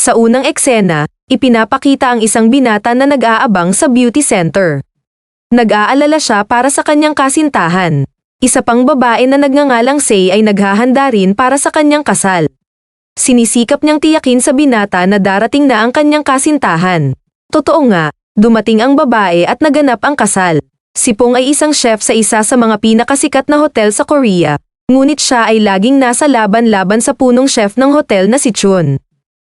Sa unang eksena, ipinapakita ang isang binata na nag-aabang sa beauty center. Nag-aalala siya para sa kanyang kasintahan. Isa pang babae na nagngangalang Sei ay naghahanda rin para sa kanyang kasal. Sinisikap niyang tiyakin sa binata na darating na ang kanyang kasintahan. Totoo nga, dumating ang babae at naganap ang kasal. Si Pong ay isang chef sa isa sa mga pinakasikat na hotel sa Korea, ngunit siya ay laging nasa laban-laban sa punong chef ng hotel na si Chun.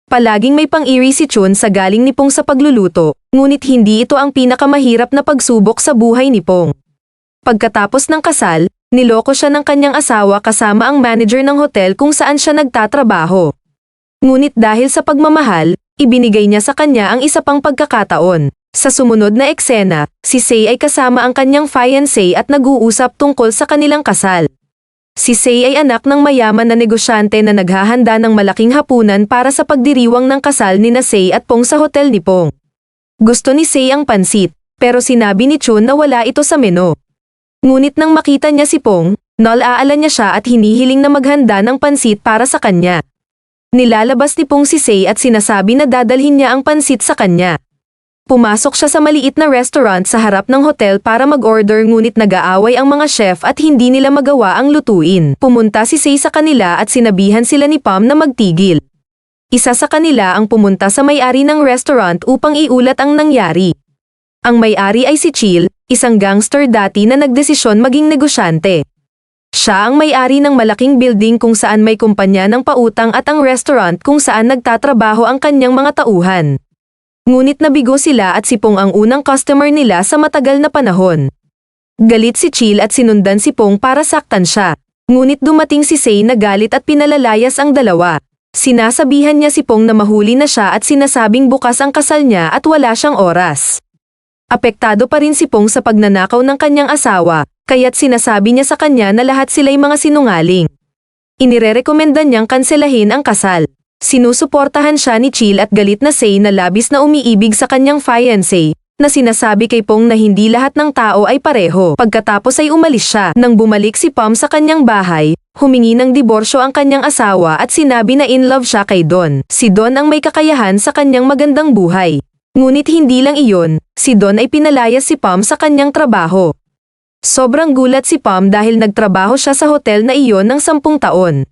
Palaging may pang-iri si Chun sa galing ni Pong sa pagluluto, ngunit hindi ito ang pinakamahirap na pagsubok sa buhay ni Pong. Pagkatapos ng kasal, niloko siya ng kanyang asawa kasama ang manager ng hotel kung saan siya nagtatrabaho. Ngunit dahil sa pagmamahal, ibinigay niya sa kanya ang isa pang pagkakataon. Sa sumunod na eksena, si Sei ay kasama ang kanyang fiancé at nag-uusap tungkol sa kanilang kasal. Si Sei ay anak ng mayaman na negosyante na naghahanda ng malaking hapunan para sa pagdiriwang ng kasal ni Sei at Pong sa hotel ni Pong. Gusto ni Sei ang pansit, pero sinabi ni Chun na wala ito sa menu. Ngunit nang makita niya si Pong, nalaala niya siya at hinihiling na maghanda ng pansit para sa kanya. Nilalabas ni Pong si Sei at sinasabi na dadalhin niya ang pansit sa kanya. Pumasok siya sa maliit na restaurant sa harap ng hotel para mag-order ngunit nag-aaway ang mga chef at hindi nila magawa ang lutuin. Pumunta si Sei sa kanila at sinabihan sila ni Pam na magtigil. Isa sa kanila ang pumunta sa may-ari ng restaurant upang iulat ang nangyari. Ang may-ari ay si Chil, isang gangster dati na nagdesisyon maging negosyante. Siya ang may-ari ng malaking building kung saan may kumpanya ng pautang at ang restaurant kung saan nagtatrabaho ang kanyang mga tauhan. Ngunit nabigo sila at si Pong ang unang customer nila sa matagal na panahon. Galit si Chil at sinundan si Pong para saktan siya. Ngunit dumating si Sei na galit at pinalalayas ang dalawa. Sinasabihan niya si Pong na mahuli na siya at sinasabing bukas ang kasal niya at wala siyang oras. Apektado pa rin si Pong sa pagnanakaw ng kanyang asawa, kaya't sinasabi niya sa kanya na lahat sila'y mga sinungaling. Inirerekomenda niyang kanselahin ang kasal. Sinusuportahan siya ni Chil at galit na Sei na labis na umiibig sa kanyang fiancé, na sinasabi kay Pong na hindi lahat ng tao ay pareho. Pagkatapos ay umalis siya. Nang bumalik si Pam sa kanyang bahay, humingi ng diborsyo ang kanyang asawa at sinabi na in love siya kay Don. Si Don ang may kakayahan sa kanyang magandang buhay. Ngunit hindi lang iyon, si Don ay pinalayas si Pam sa kanyang trabaho. Sobrang gulat si Pam dahil nagtrabaho siya sa hotel na iyon ng 10 taon.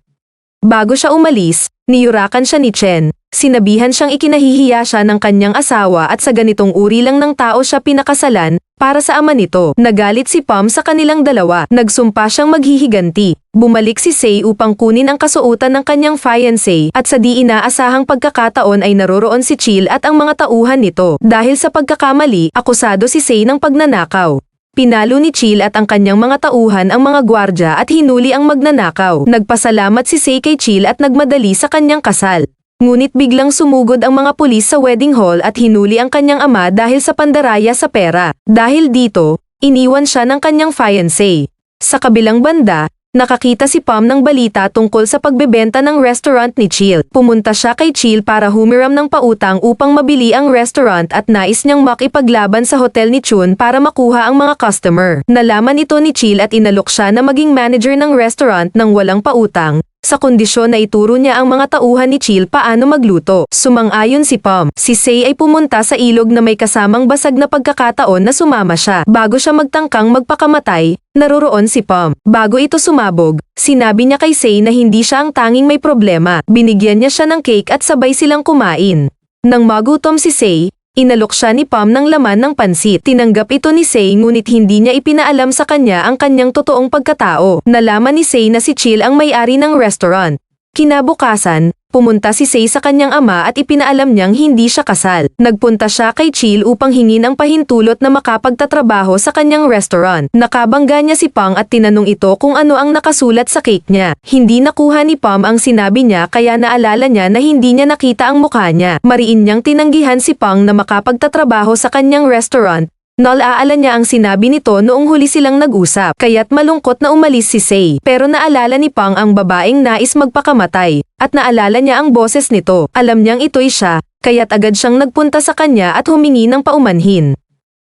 Bago siya umalis, niyurakan siya ni Chen, sinabihan siyang ikinahihiya siya ng kanyang asawa at sa ganitong uri lang ng tao siya pinakasalan, para sa ama nito. Nagalit si Pam sa kanilang dalawa, nagsumpa siyang maghihiganti. Bumalik si Sei upang kunin ang kasuotan ng kanyang fiancé at sa di inaasahang pagkakataon ay naroroon si Chil at ang mga tauhan nito. Dahil sa pagkakamali, akusado si Sei ng pagnanakaw. Pinalo ni Chil at ang kanyang mga tauhan ang mga gwardya at hinuli ang magnanakaw. Nagpasalamat si Sei kay Chil at nagmadali sa kanyang kasal. Ngunit biglang sumugod ang mga pulis sa wedding hall at hinuli ang kanyang ama dahil sa pandaraya sa pera. Dahil dito, iniwan siya ng kanyang fiancé. Sa kabilang banda, nakakita si Pam ng balita tungkol sa pagbebenta ng restaurant ni Chil. Pumunta siya kay Chil para humiram ng pautang upang mabili ang restaurant at nais niyang makipaglaban sa hotel ni Chun para makuha ang mga customer. Nalaman ito ni Chil at inalok siya na maging manager ng restaurant nang walang pautang, sa kondisyon na ituro niya ang mga tauhan ni Chil paano magluto. Sumang-ayon si Pam. Si Sei ay pumunta sa ilog na may kasamang basag na pagkakataon na sumama siya. Bago siya magtangkang magpakamatay, naroroon si Pam. Bago ito sumabog, sinabi niya kay Sei na hindi siya ang tanging may problema. Binigyan niya siya ng cake at sabay silang kumain. Nang magutom si Sei, inalok siya ni Pam ng laman ng pansit. Tinanggap ito ni Sei ngunit hindi niya ipinaalam sa kanya ang kanyang totoong pagkatao. Nalaman ni Sei na si Chil ang may-ari ng restaurant. Kinabukasan, pumunta si Sei sa kanyang ama at ipinaalam niyang hindi siya kasal. Nagpunta siya kay Chil upang hingin ang pahintulot na makapagtatrabaho sa kanyang restaurant. Nakabangga niya si Pang at tinanong ito kung ano ang nakasulat sa cake niya. Hindi nakuha ni Pam ang sinabi niya kaya naalala niya na hindi niya nakita ang mukha niya. Mariin niyang tinanggihan si Pang na makapagtatrabaho sa kanyang restaurant. Nalaala niya ang sinabi nito noong huli silang nag-usap, kaya't malungkot na umalis si Sei. Pero naalala ni Pang ang babaeng nais magpakamatay, at naalala niya ang boses nito. Alam niyang ito'y siya, kaya't agad siyang nagpunta sa kanya at humingi ng paumanhin.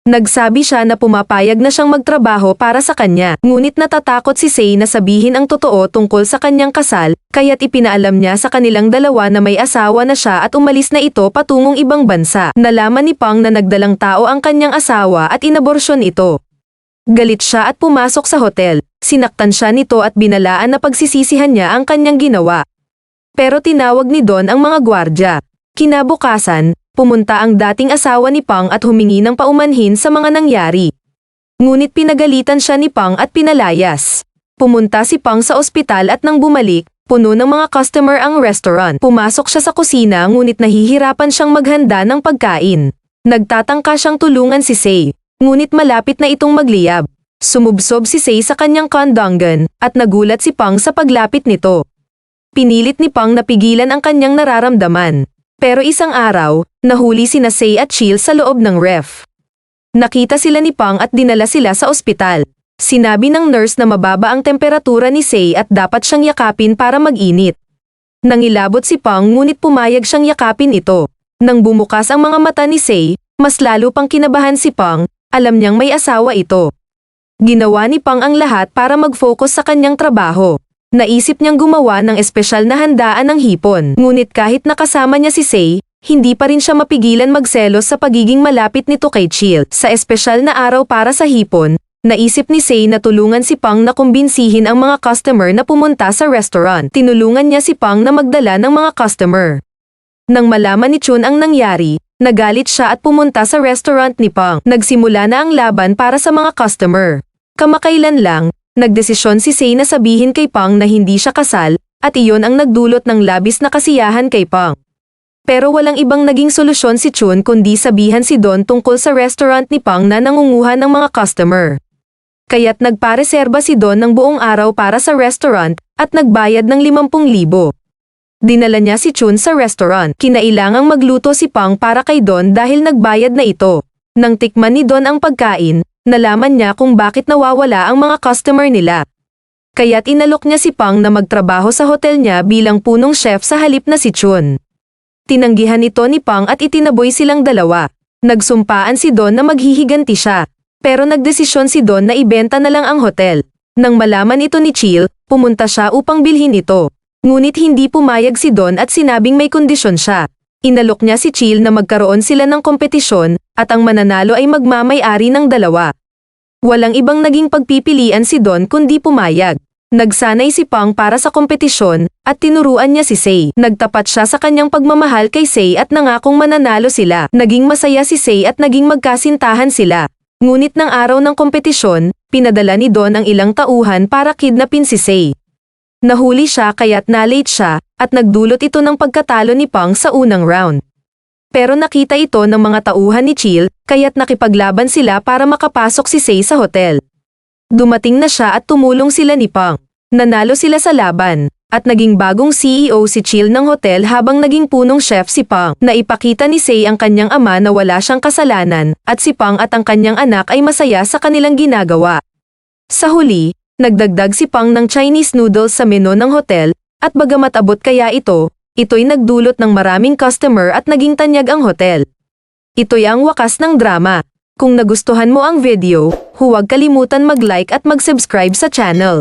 Nagsabi siya na pumapayag na siyang magtrabaho para sa kanya, ngunit natatakot si Sei na sabihin ang totoo tungkol sa kanyang kasal, kaya't ipinaalam niya sa kanilang dalawa na may asawa na siya at umalis na ito patungong ibang bansa. Nalaman ni Pang na nagdalang tao ang kanyang asawa at inaborsyon ito. Galit siya at pumasok sa hotel. Sinaktan siya nito at binalaan na pagsisisihan niya ang kanyang ginawa. Pero tinawag ni Don ang mga gwardya. Kinabukasan, pumunta ang dating asawa ni Pang at humingi ng paumanhin sa mga nangyari. Ngunit pinagalitan siya ni Pang at pinalayas. Pumunta si Pang sa ospital at nang bumalik, puno ng mga customer ang restaurant. Pumasok siya sa kusina ngunit nahihirapan siyang maghanda ng pagkain. Nagtatangka siyang tulungan si Sei, ngunit malapit na itong magliyab. Sumubsob si Sei sa kanyang kondongan at nagulat si Pang sa paglapit nito. Pinilit ni Pang na pigilan ang kanyang nararamdaman. Pero isang araw, nahuli sina Sei at Chill sa loob ng ref. Nakita sila ni Pang at dinala sila sa ospital. Sinabi ng nurse na mababa ang temperatura ni Sei at dapat siyang yakapin para mag-init. Nangilabot si Pang ngunit pumayag siyang yakapin ito. Nang bumukas ang mga mata ni Sei, mas lalo pang kinabahan si Pang, alam niyang may asawa ito. Ginawa ni Pang ang lahat para mag-focus sa kanyang trabaho. Naisip niyang gumawa ng espesyal na handaan ng hipon. Ngunit kahit nakasama niya si Sei, hindi pa rin siya mapigilan magselos sa pagiging malapit nito kay Chill. Sa espesyal na araw para sa hipon, naisip ni Sei na tulungan si Pang na kumbinsihin ang mga customer na pumunta sa restaurant. Tinulungan niya si Pang na magdala ng mga customer. Nang malaman ni Chun ang nangyari, nagalit siya at pumunta sa restaurant ni Pang. Nagsimula na ang laban para sa mga customer. Kamakailan lang, nagdesisyon si Sei na sabihin kay Pang na hindi siya kasal, at iyon ang nagdulot ng labis na kasiyahan kay Pang. Pero walang ibang naging solusyon si Chun kundi sabihan si Don tungkol sa restaurant ni Pang na nangunguha ng mga customer. Kaya't nagpareserba si Don ng buong araw para sa restaurant, at nagbayad ng 50,000. Dinala niya si Chun sa restaurant. Kinailangang magluto si Pang para kay Don dahil nagbayad na ito. Nang tikman ni Don ang pagkain, nalaman niya kung bakit nawawala ang mga customer nila. Kaya't inalok niya si Pang na magtrabaho sa hotel niya bilang punong chef sa halip na si Chun. Tinanggihan ito ni Pang at itinaboy silang dalawa. Nagsumpaan si Don na maghihiganti siya. Pero nagdesisyon si Don na ibenta na lang ang hotel. Nang malaman ito ni Chill, pumunta siya upang bilhin ito. Ngunit hindi pumayag si Don at sinabing may kondisyon siya. Inalok niya si Chill na magkaroon sila ng kompetisyon, at ang mananalo ay magmamay-ari ng dalawa. Walang ibang naging pagpipilian si Don kundi pumayag. Nagsanay si Pang para sa kompetisyon, at tinuruan niya si Sei. Nagtapat siya sa kanyang pagmamahal kay Sei at nangakong mananalo sila. Naging masaya si Sei at naging magkasintahan sila. Ngunit ng araw ng kompetisyon, pinadala ni Don ang ilang tauhan para kidnapin si Sei. Nahuli siya kaya't na-late siya, at nagdulot ito ng pagkatalo ni Pang sa unang round. Pero nakita ito ng mga tauhan ni Chill, kaya't nakipaglaban sila para makapasok si Sei sa hotel. Dumating na siya at tumulong sila ni Pang. Nanalo sila sa laban, at naging bagong CEO si Chill ng hotel habang naging punong chef si Pang. Naipakita ni Sei ang kanyang ama na wala siyang kasalanan, at si Pang at ang kanyang anak ay masaya sa kanilang ginagawa. Sa huli, nagdagdag si Pang ng Chinese noodles sa menu ng hotel, at bagamat abot kaya ito'y nagdulot ng maraming customer at naging tanyag ang hotel. Ito'y ang wakas ng drama. Kung nagustuhan mo ang video, huwag kalimutan mag-like at mag-subscribe sa channel.